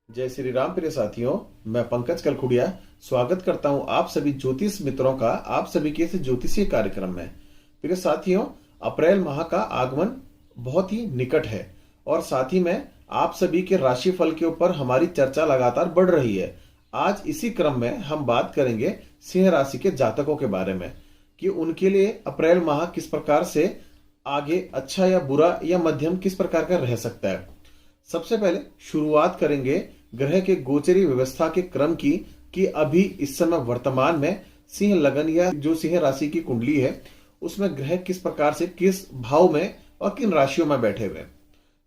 जय श्री राम प्रिय साथियों। मैं पंकज कलखुड़िया स्वागत करता हूं आप सभी ज्योतिष मित्रों का आप सभी के इस ज्योतिषीय कार्यक्रम में। प्रिय साथियों, अप्रैल माह का आगमन बहुत ही निकट है और साथ ही में आप सभी के राशिफल के ऊपर हमारी चर्चा लगातार बढ़ रही है। आज इसी क्रम में हम बात करेंगे सिंह राशि के जातकों के बारे में कि उनके लिए अप्रैल माह किस प्रकार से आगे अच्छा या बुरा या मध्यम किस प्रकार का रह सकता है। सबसे पहले शुरुआत करेंगे ग्रह के गोचरी व्यवस्था के क्रम की कि अभी इस समय वर्तमान में सिंह लगन या जो सिंह राशि की कुंडली है उसमें ग्रह किस प्रकार से किस भाव में और किन राशियों में बैठे हुए।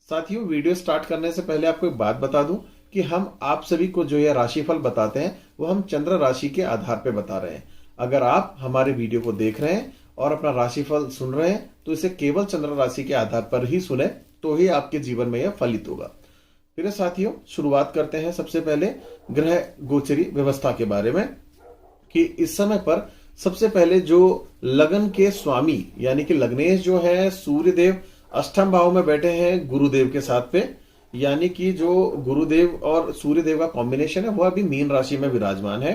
साथियों, वीडियो स्टार्ट करने से पहले आपको एक बात बता दूं कि हम आप सभी को जो यह राशिफल बताते हैं वो हम चंद्र राशि के आधार पर बता रहे हैं। अगर आप हमारे वीडियो को देख रहे हैं और अपना राशिफल सुन रहे हैं तो इसे केवल चंद्र राशि के आधार पर ही सुने तो ही आपके जीवन में यह फलित होगा। फिर साथियों, शुरुआत करते हैं सबसे पहले ग्रह गोचरी व्यवस्था के बारे में कि इस समय पर सबसे पहले जो लगन के स्वामी यानी कि लग्नेश जो है सूर्यदेव अष्टम भाव में बैठे हैं गुरुदेव के साथ पे, यानी कि जो गुरुदेव और सूर्यदेव का कॉम्बिनेशन है वह अभी मीन राशि में विराजमान है।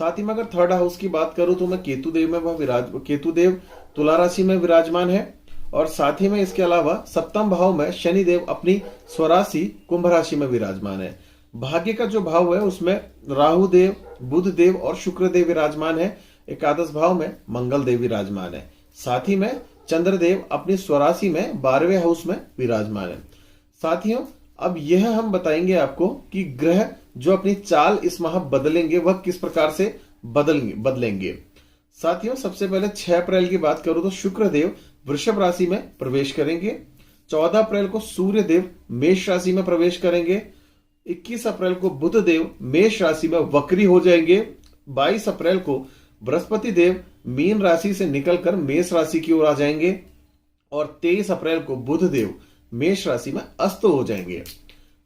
साथ ही में अगर थर्ड हाउस की बात करूं तो मैं केतुदेव तुला राशि में विराजमान है और साथ ही में इसके अलावा सप्तम भाव में शनिदेव अपनी स्वराशि कुंभ राशि में विराजमान है। भाग्य का जो भाव है उसमें राहु देव, बुध देव और शुक्र देव विराजमान है। एकादश भाव में मंगल देव विराजमान है। साथ ही में चंद्रदेव अपनी स्वराशि में 12वें हाउस में विराजमान है। साथियों, अब यह हम बताएंगे आपको कि ग्रह जो अपनी चाल इस माह बदलेंगे वह किस प्रकार से बदलेंगे। साथियों, सबसे पहले 6 अप्रैल की बात करूं तो शुक्र देव वृषभ राशि में प्रवेश करेंगे। 14 अप्रैल को सूर्य देव मेष राशि में प्रवेश करेंगे। 21 अप्रैल को बुध देव मेष राशि में वक्री हो जाएंगे। 22 अप्रैल को बृहस्पति देव मीन राशि से निकलकर मेष राशि की ओर आ जाएंगे और 23 अप्रैल को बुध देव मेष राशि में अस्त हो जाएंगे।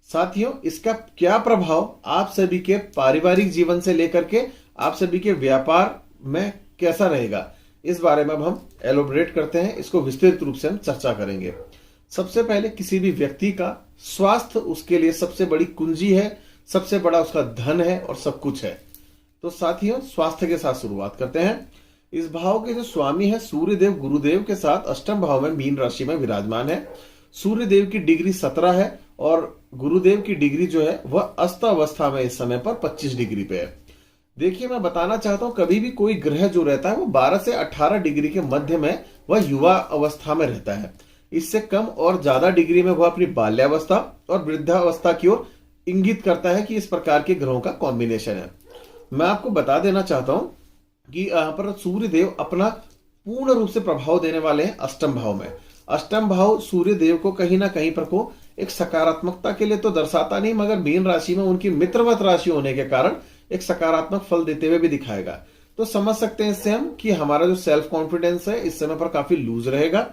साथियों, इसका क्या प्रभाव आप सभी के पारिवारिक जीवन से लेकर के आप सभी के व्यापार में कैसा रहेगा, इस बारे में अब हम एलोबरेट करते हैं। इसको विस्तृत रूप से हम चर्चा करेंगे। सबसे पहले किसी भी व्यक्ति का स्वास्थ्य उसके लिए सबसे बड़ी कुंजी है, सबसे बड़ा उसका धन है और सब कुछ है। तो साथियों, स्वास्थ्य के साथ शुरुआत करते हैं। इस भाव के जो स्वामी है सूर्यदेव गुरुदेव के साथ अष्टम भाव में मीन राशि में विराजमान है। सूर्यदेव की डिग्री 17 है और गुरुदेव की डिग्री जो है वह अस्त अवस्था में इस समय पर 25 डिग्री पे है। देखिए, मैं बताना चाहता हूं कभी भी कोई ग्रह जो रहता है वो 12 से 18 डिग्री के मध्य में वह युवा अवस्था में रहता है। इससे कम और ज्यादा डिग्री में वह अपनी बाल्यावस्था और वृद्धावस्था की ओर इंगित करता है कि इस प्रकार के ग्रहों का कॉम्बिनेशन है। मैं आपको बता देना चाहता हूं कि यहाँ पर सूर्यदेव अपना पूर्ण रूप से प्रभाव देने वाले हैं अष्टम भाव में। अष्टम भाव सूर्य देव को कहीं ना कहीं पर को एक सकारात्मकता के लिए तो दर्शाता नहीं, मगर मीन राशि में उनकी मित्रवत राशि होने के कारण एक सकारात्मक फल देते हुए भी दिखाएगा। तो समझ सकते हैं इससे हम कि हमारा जो सेल्फ कॉन्फिडेंस है इस समय पर काफी लूज रहेगा।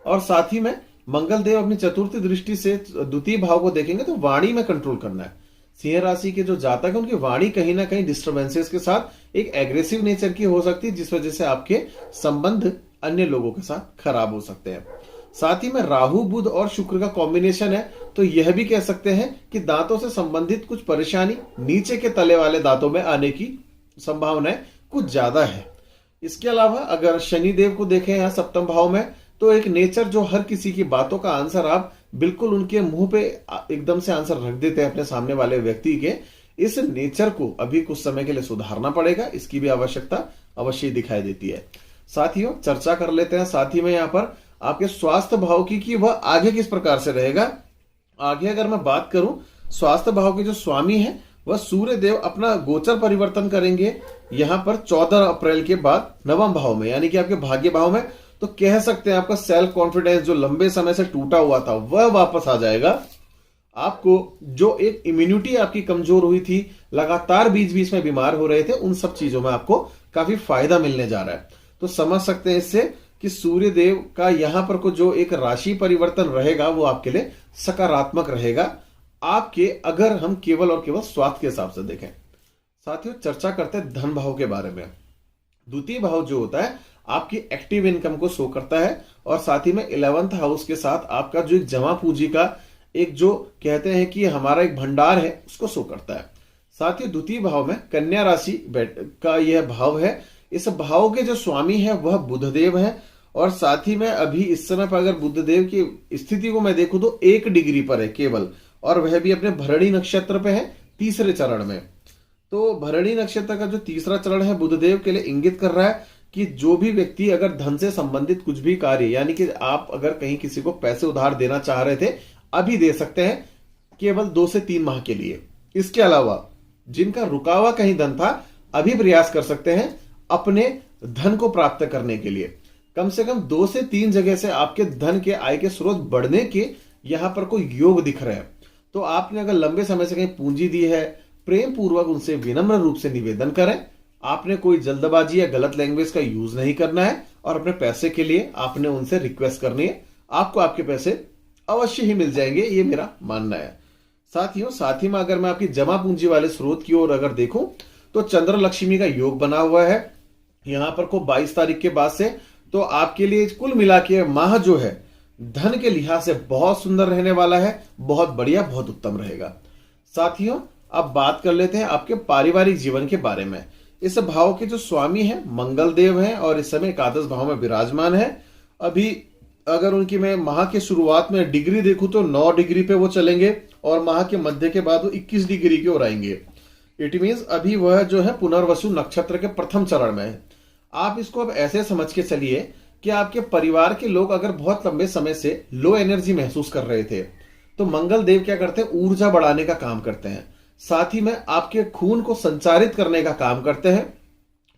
और साथ ही में मंगल देव अपनी चतुर्थ दृष्टि से द्वितीय भाव को देखेंगे तो वाणी में कंट्रोल करना है। सिंह राशि के जो जातक है उनकी वाणी कहीं ना कहीं डिस्टर्बेंसेस के साथ एक एग्रेसिव नेचर की हो सकती है, जिस वजह से आपके संबंध अन्य लोगों के साथ खराब हो सकते हैं। साथ ही में राहु बुध और शुक्र का कॉम्बिनेशन है तो यह भी कह सकते हैं कि दांतों से संबंधित कुछ परेशानी नीचे के तले वाले दांतों में आने की संभावनाएं कुछ ज्यादा है। इसके अलावा अगर शनिदेव को देखें यहाँ सप्तम भाव में तो एक नेचर जो हर किसी की बातों का आंसर आप बिल्कुल उनके मुंह पे एकदम से आंसर रख देते हैं अपने सामने वाले व्यक्ति के, इस नेचर को अभी कुछ समय के लिए सुधारना पड़ेगा। इसकी भी आवश्यकता अवश्य दिखाई देती है। साथियों, चर्चा कर लेते हैं साथ ही में यहाँ पर आपके स्वास्थ्य भाव की कि वह आगे किस प्रकार से रहेगा। आगे अगर मैं बात करूं, स्वास्थ्य भाव के जो स्वामी हैं वह सूर्य देव अपना गोचर परिवर्तन करेंगे यहां पर 14 अप्रैल के बाद नवम भाव में, यानी कि आपके भाग्य भाव में। तो कह सकते हैं आपका सेल्फ कॉन्फिडेंस जो लंबे समय से टूटा हुआ था वह वापस आ जाएगा। आपको जो एक इम्यूनिटी आपकी कमजोर हुई थी, लगातार बीच बीच में बीमार हो रहे थे, उन सब चीजों में आपको काफी फायदा मिलने जा रहा है। तो समझ सकते हैं इससे कि सूर्य देव का यहां पर को जो एक राशि परिवर्तन रहेगा वो आपके लिए सकारात्मक रहेगा आपके, अगर हम केवल और केवल स्वास्थ्य के हिसाब से देखें। साथियों, चर्चा करते हैं धन भाव के बारे में। द्वितीय भाव जो होता है आपकी एक्टिव इनकम को शो करता है और साथ ही में 11th हाउस के साथ आपका जो जमा पूंजी का एक जो कहते हैं कि हमारा एक भंडार है उसको शो करता है। साथ ही द्वितीय भाव में कन्या राशि का यह भाव है। इस भाव के जो स्वामी है वह बुधदेव है, और साथ ही में अभी इस समय पर अगर बुधदेव की स्थिति को मैं देखूं तो 1 डिग्री पर है केवल, और वह भी अपने भरणी नक्षत्र पे है, तीसरे चरण में। तो भरणी नक्षत्र का जो तीसरा चरण है बुधदेव के लिए इंगित कर रहा है कि जो भी व्यक्ति अगर धन से संबंधित कुछ भी कार्य, यानी कि आप अगर कहीं किसी को पैसे उधार देना चाह रहे थे, अभी दे सकते हैं केवल 2 से 3 माह के लिए। इसके अलावा जिनका रुका हुआ कहीं धन था, अभी प्रयास कर सकते हैं अपने धन को प्राप्त करने के लिए। कम से कम 2 से 3 जगह से आपके धन के आय के स्रोत बढ़ने के यहां पर कोई योग दिख रहे हैं। तो आपने अगर लंबे समय से कहीं पूंजी दी है, प्रेम पूर्वक उनसे विनम्र रूप से निवेदन करें। आपने कोई जल्दबाजी या गलत लैंग्वेज का यूज नहीं करना है, और अपने पैसे के लिए आपने उनसे रिक्वेस्ट करनी है। आपको आपके पैसे अवश्य ही मिल जाएंगे, ये मेरा मानना है। साथ ही में अगर मैं आपकी जमा पूंजी वाले स्रोत की ओर अगर देखूं तो चंद्र लक्ष्मी का योग बना हुआ है यहां पर को 22 तारीख के बाद से। तो आपके लिए कुल मिला के माह जो है धन के लिहाज से बहुत सुंदर रहने वाला है, बहुत बढ़िया, बहुत उत्तम रहेगा। साथियों, अब बात कर लेते हैं आपके पारिवारिक जीवन के बारे में। इस भाव के जो स्वामी है मंगल देव हैं, और इस समय एकादश भाव में विराजमान है। अभी अगर उनकी मैं माह के शुरुआत में डिग्री देखूं तो 9 डिग्री पे वो चलेंगे, और माह के मध्य के बाद वो 21 डिग्री की ओर आएंगे। इट मीन्स अभी वह जो है पुनर्वसु नक्षत्र के प्रथम चरण में है। आप इसको अब ऐसे समझ के चलिए कि आपके परिवार के लोग अगर बहुत लंबे समय से लो एनर्जी महसूस कर रहे थे, तो मंगल देव क्या करते हैं, ऊर्जा बढ़ाने का काम करते हैं। साथ ही में आपके खून को संचारित करने का काम करते हैं।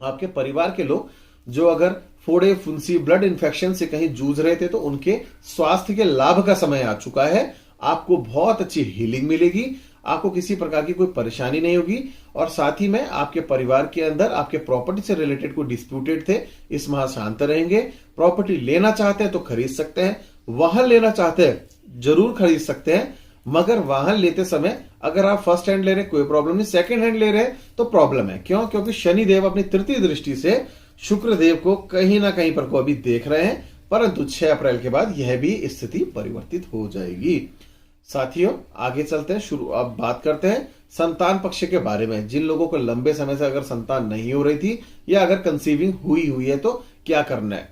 आपके परिवार के लोग जो अगर फोड़े फुंसी ब्लड इन्फेक्शन से कहीं जूझ रहे थे, तो उनके स्वास्थ्य के लाभ का समय आ चुका है। आपको बहुत अच्छी हीलिंग मिलेगी, आपको किसी प्रकार की कोई परेशानी नहीं होगी। और साथ ही में आपके परिवार के अंदर आपके प्रॉपर्टी से रिलेटेड कोई डिस्प्यूटेड थे, इस माह शांत रहेंगे। प्रॉपर्टी लेना चाहते हैं तो खरीद सकते हैं, वाहन लेना चाहते हैं जरूर खरीद सकते हैं, मगर वाहन लेते समय अगर आप फर्स्ट हैंड ले रहे हैं कोई प्रॉब्लम नहीं, सेकंड हैंड ले रहे हैं तो प्रॉब्लम है। क्यों? क्योंकि शनि देव अपनी तृतीय दृष्टि से शुक्र देव को कहीं ना कहीं पर को अभी देख रहे हैं, परंतु 6 अप्रैल के बाद यह भी स्थिति परिवर्तित हो जाएगी। साथियों, आगे चलते हैं। अब बात करते हैं संतान पक्ष के बारे में। जिन लोगों को लंबे समय से अगर संतान नहीं हो रही थी, या अगर कंसीविंग हुई है तो क्या करना है।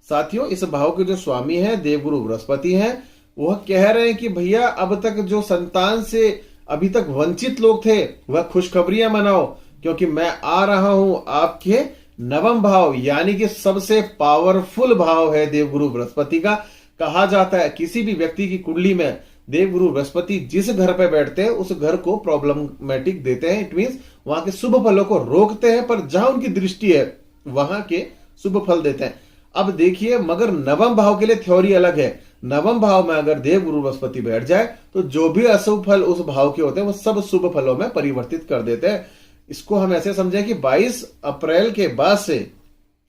साथियों, इस भाव के जो स्वामी है देवगुरु बृहस्पति हैं, वह कह रहे हैं कि भैया अब तक जो संतान से अभी तक वंचित लोग थे वह खुशखबरियां मनाओ, क्योंकि मैं आ रहा हूं आपके नवम भाव, यानी कि सबसे पावरफुल भाव है देवगुरु बृहस्पति का। कहा जाता है किसी भी व्यक्ति की कुंडली में देवगुरु बृहस्पति जिस घर पे बैठते हैं उस घर को प्रॉब्लमेटिक देते हैं। इट मींस वहां के शुभ फलों को रोकते हैं, पर जहां उनकी दृष्टि है वहां के शुभ फल देते हैं। अब देखिए, मगर नवम भाव के लिए थ्योरी अलग है। नवम भाव में अगर देवगुरु बृहस्पति बैठ जाए तो जो भी अशुभ फल उस भाव के होते हैं वो सब शुभ फलों में परिवर्तित कर देते हैं। इसको हम ऐसे समझें कि 22 अप्रैल के बाद से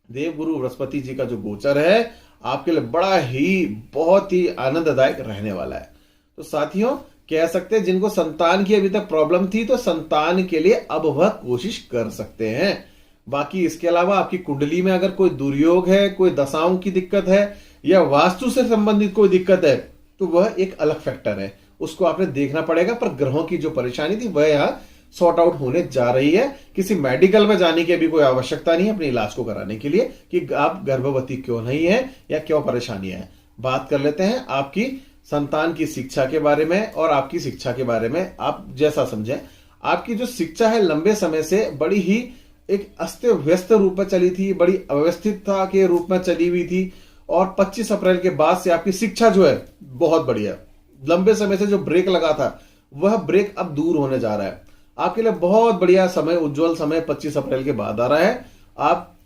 देवगुरु बृहस्पति जी का जो गोचर है आपके लिए बड़ा ही बहुत ही आनंददायक रहने वाला है। तो साथियों, कह सकते हैं जिनको संतान की अभी तक प्रॉब्लम थी तो संतान के लिए अब वह कोशिश कर सकते हैं। बाकी इसके अलावा आपकी कुंडली में अगर कोई दुर्योग है, कोई दशाओं की दिक्कत है, या वास्तु से संबंधित कोई दिक्कत है, तो वह एक अलग फैक्टर है, उसको आपने देखना पड़ेगा। पर ग्रहों की जो परेशानी थी वह यहां सॉर्ट आउट होने जा रही है। किसी मेडिकल में जाने की अभी कोई आवश्यकता नहीं है अपने इलाज को कराने के लिए कि आप गर्भवती क्यों नहीं है या क्यों परेशानी है। बात कर लेते हैं आपकी संतान की शिक्षा के बारे में और आपकी शिक्षा के बारे में। आप जैसा समझें, आपकी जो शिक्षा है लंबे समय से बड़ी ही एक अस्त व्यस्त रूप में चली थी, बड़ी अव्यवस्थितता के रूप में चली हुई थी, और 25 अप्रैल के बाद से आपकी शिक्षा जो है बहुत बढ़िया, लंबे समय से जो ब्रेक लगा था वह ब्रेक अब दूर होने जा रहा है। आपके लिए बहुत बढ़िया समय, उज्जवल समय 25 अप्रैल के बाद आ रहा है। आप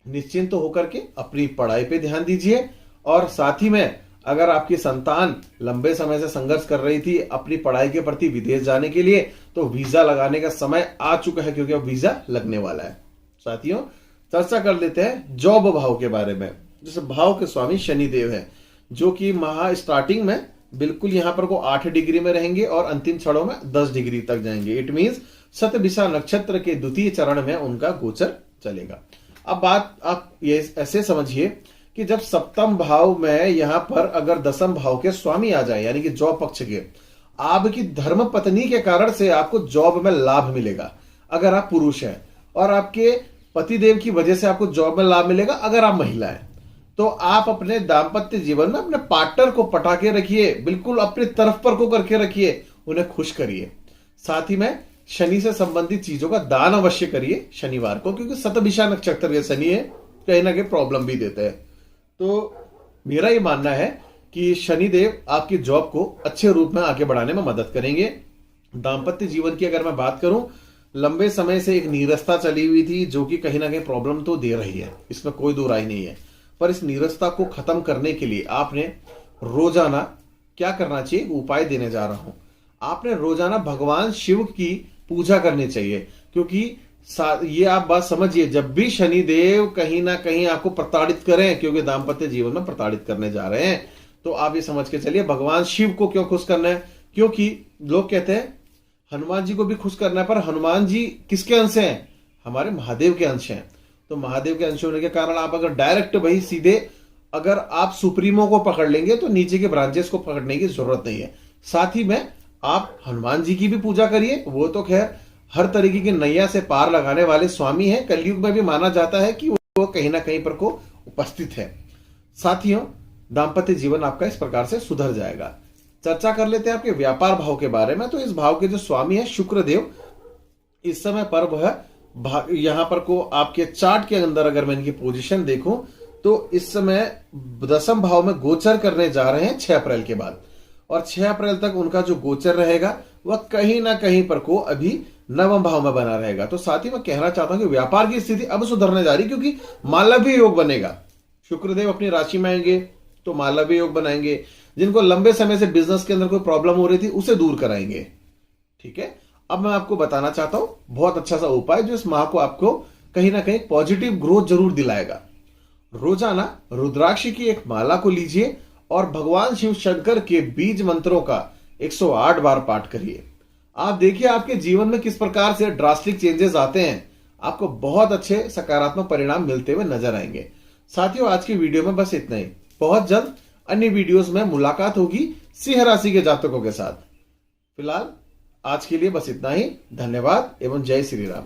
निश्चिंत होकर के अपनी पढ़ाई पे ध्यान दीजिए, और साथ ही में अगर आपकी संतान लंबे समय से संघर्ष कर रही थी अपनी पढ़ाई के प्रति विदेश जाने के लिए, तो वीजा लगाने का समय आ चुका है, क्योंकि अब वीजा लगने वाला है। साथियों, चर्चा कर लेते हैं जॉब भाव के बारे में, जिस भाव के स्वामी शनि देव है, जो कि माह स्टार्टिंग में बिल्कुल यहां पर को 8 डिग्री में रहेंगे और अंतिम क्षणों में 10 डिग्री तक जाएंगे। इट मींस शतभिषा नक्षत्र के द्वितीय चरण में उनका गोचर चलेगा। अब बात आप ये ऐसे समझिए कि जब सप्तम भाव में यहां पर अगर दसम भाव के स्वामी आ जाए, यानी कि जॉब पक्ष के, आपकी धर्म पत्नी के कारण से आपको जॉब में लाभ मिलेगा अगर आप पुरुष हैं, और आपके पतिदेव की वजह से आपको जॉब में लाभ मिलेगा अगर आप महिला हैं। तो आप अपने दाम्पत्य जीवन में अपने पार्टनर को पटा के रखिए, बिल्कुल अपनी तरफ पर को करके रखिए, उन्हें खुश करिए। साथ ही में शनि से संबंधित चीजों का दान अवश्य करिए शनिवार को, क्योंकि शतभिषा नक्षत्र के शनि है, कहीं ना कहीं प्रॉब्लम भी देते हैं। तो मेरा ये मानना है कि शनिदेव आपकी जॉब को अच्छे रूप में आगे बढ़ाने में मदद करेंगे। दाम्पत्य जीवन की अगर मैं बात करूं, लंबे समय से एक नीरसता चली हुई थी जो कि कहीं ना कहीं प्रॉब्लम तो दे रही है, इसमें कोई दो राय नहीं है। पर इस नीरसता को खत्म करने के लिए आपने रोजाना क्या करना चाहिए, उपाय देने जा रहा हूं। आपने रोजाना भगवान शिव की पूजा करनी चाहिए, क्योंकि ये आप बात समझिए, जब भी शनिदेव कहीं ना कहीं आपको प्रताड़ित करें, क्योंकि दाम्पत्य जीवन में प्रताड़ित करने जा रहे हैं, तो आप ये समझ के चलिए भगवान शिव को क्यों खुश करना है। क्योंकि लोग कहते हैं हनुमान जी को भी खुश करना है, पर हनुमान जी किसके अंश हैं, हमारे महादेव के अंश हैं। तो महादेव के अंश होने के कारण आप अगर डायरेक्ट वही सीधे अगर आप सुप्रीमो को पकड़ लेंगे तो नीचे के ब्रांचेस को पकड़ने की जरूरत नहीं है। साथ ही में आप हनुमान जी की भी पूजा करिए, वो तो खैर हर तरीके की नैया से पार लगाने वाले स्वामी हैं, कलयुग में भी माना जाता है कि वो कहीं ना कहीं पर को उपस्थित है। साथियों, दाम्पत्य जीवन आपका इस प्रकार से सुधर जाएगा। चर्चा कर लेते हैं आपके व्यापार भाव के बारे में। तो इस भाव के जो स्वामी है शुक्रदेव, इस समय पर वह यहां पर को आपके चार्ट के अंदर अगर मैं इनकी पोजीशन देखूं तो इस समय 10वें भाव में गोचर करने जा रहे हैं 6 अप्रैल के बाद, और 6 अप्रैल तक उनका जो गोचर रहेगा वह कहीं ना कहीं पर को अभी 9वें भाव में बना रहेगा। तो साथ ही मैं कहना चाहता हूं कि व्यापार की स्थिति अब सुधरने जा रही, क्योंकि मालव्य योग बनेगा। शुक्रदेव अपनी राशि में आएंगे तो मालव्य योग बनाएंगे। जिनको लंबे समय से बिजनेस के अंदर कोई प्रॉब्लम हो रही थी उसे दूर कराएंगे। ठीक है, अब मैं आपको बताना चाहता हूं बहुत अच्छा सा उपाय जो इस माह को आपको कहीं ना कहीं पॉजिटिव ग्रोथ जरूर दिलाएगा। रोजाना रुद्राक्ष की एक माला को लीजिए और भगवान शिव शंकर के बीज मंत्रों का 108 बार पाठ करिए। आप देखिए आपके जीवन में किस प्रकार से ड्रास्टिक चेंजेस आते हैं, आपको बहुत अच्छे सकारात्मक परिणाम मिलते हुए नजर आएंगे। साथियों, आज की वीडियो में बस इतना ही। बहुत जल्द अन्य वीडियोस में मुलाकात होगी सिंह राशि के जातकों के साथ। फिलहाल आज के लिए बस इतना ही। धन्यवाद एवं जय श्री राम।